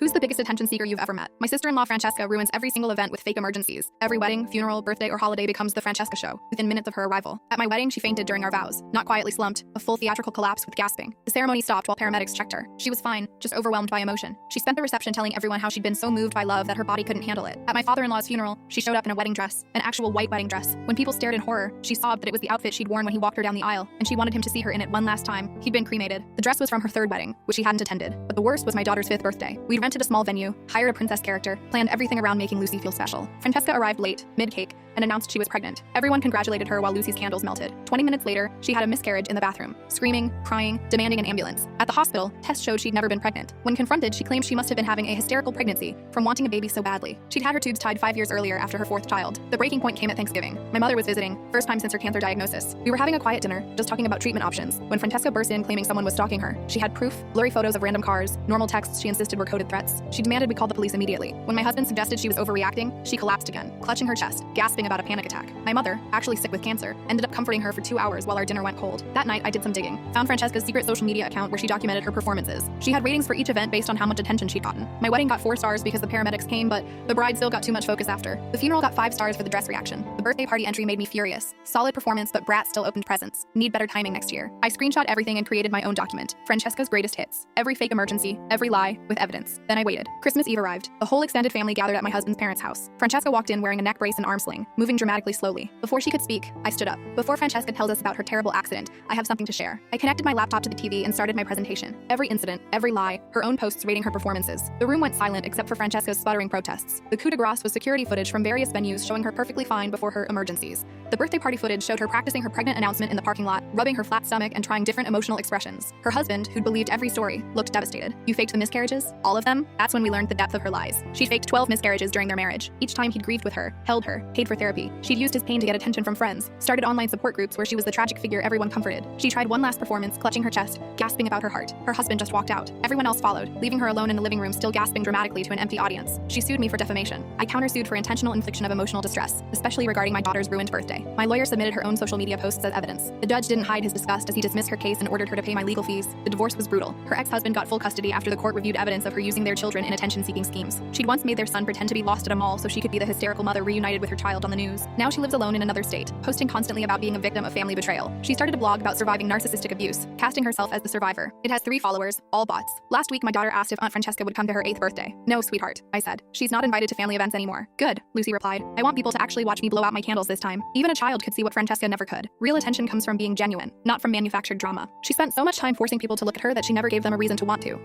Who's the biggest attention seeker you've ever met? My sister-in-law Francesca ruins every single event with fake emergencies. Every wedding, funeral, birthday, or holiday becomes the Francesca show within minutes of her arrival. At my wedding, she fainted during our vows. Not quietly slumped, a full theatrical collapse with gasping. The ceremony stopped while paramedics checked her. She was fine, just overwhelmed by emotion. She spent the reception telling everyone how she'd been so moved by love that her body couldn't handle it. At my father-in-law's funeral, she showed up in a wedding dress, an actual white wedding dress. When people stared in horror, she sobbed that it was the outfit she'd worn when he walked her down the aisle, and she wanted him to see her in it one last time. He'd been cremated. The dress was from her third wedding, which she hadn't attended. But the worst was my daughter's 5th birthday. We'd rented a small venue, hired a princess character, planned everything around making Lucy feel special. Francesca arrived late, mid-cake, and announced she was pregnant. Everyone congratulated her while Lucy's candles melted. 20 minutes later, she had a miscarriage in the bathroom, screaming, crying, demanding an ambulance. At the hospital, tests showed she'd never been pregnant. When confronted, she claimed she must have been having a hysterical pregnancy from wanting a baby so badly. She'd had her tubes tied 5 years earlier after her 4th child. The breaking point came at Thanksgiving. My mother was visiting, first time since her cancer diagnosis. We were having a quiet dinner, just talking about treatment options, when Francesca burst in claiming someone was stalking her. She had proof, blurry photos of random cars, normal texts she insisted were coded threats. She demanded we call the police immediately. When my husband suggested she was overreacting, she collapsed again, clutching her chest, gasping about a panic attack. My mother, actually sick with cancer, ended up comforting her for 2 hours while our dinner went cold. That night, I did some digging, found Francesca's secret social media account where she documented her performances. She had ratings for each event based on how much attention she'd gotten. My wedding got 4 stars because the paramedics came, but the bride still got too much focus after. The funeral got 5 stars for the dress reaction. The birthday party entry made me furious. Solid performance, but Brat still opened presents. Need better timing next year. I screenshot everything and created my own document. Francesca's greatest hits. Every fake emergency, every lie, with evidence. Then I waited. Christmas Eve arrived. The whole extended family gathered at my husband's parents' house. Francesca walked in wearing a neck brace and arm sling, moving dramatically slowly. Before she could speak, I stood up. Before Francesca tells us about her terrible accident, I have something to share. I connected my laptop to the TV and started my presentation. Every incident, every lie, her own posts rating her performances. The room went silent except for Francesca's sputtering protests. The coup de grace was security footage from various venues showing her perfectly fine before her emergencies. The birthday party footage showed her practicing her pregnant announcement in the parking lot, rubbing her flat stomach and trying different emotional expressions. Her husband, who'd believed every story, looked devastated. You faked the miscarriages? All of them? That's when we learned the depth of her lies. She'd faked 12 miscarriages during their marriage. Each time he'd grieved with her, held her, paid for therapy. She'd used his pain to get attention from friends, started online support groups where she was the tragic figure everyone comforted. She tried one last performance, clutching her chest, gasping about her heart. Her husband just walked out. Everyone else followed, leaving her alone in the living room still gasping dramatically to an empty audience. She sued me for defamation. I countersued for intentional infliction of emotional distress, especially regarding my daughter's ruined birthday. My lawyer submitted her own social media posts as evidence. The judge didn't hide his disgust as he dismissed her case and ordered her to pay my legal fees. The divorce was brutal. Her ex-husband got full custody after the court reviewed evidence of her using their children in attention-seeking schemes. She'd once made their son pretend to be lost at a mall so she could be the hysterical mother reunited with her child on the news. Now she lives alone in another state, posting constantly about being a victim of family betrayal. She started a blog about surviving narcissistic abuse, casting herself as the survivor. It has 3 followers, all bots. Last week, my daughter asked if Aunt Francesca would come to her 8th birthday. No, sweetheart, I said. She's not invited to family events anymore. Good, Lucy replied. I want people to actually watch me blow out my candles this time. Even a child could see what Francesca never could. Real attention comes from being genuine, not from manufactured drama. She spent so much time forcing people to look at her that she never gave them a reason to want to.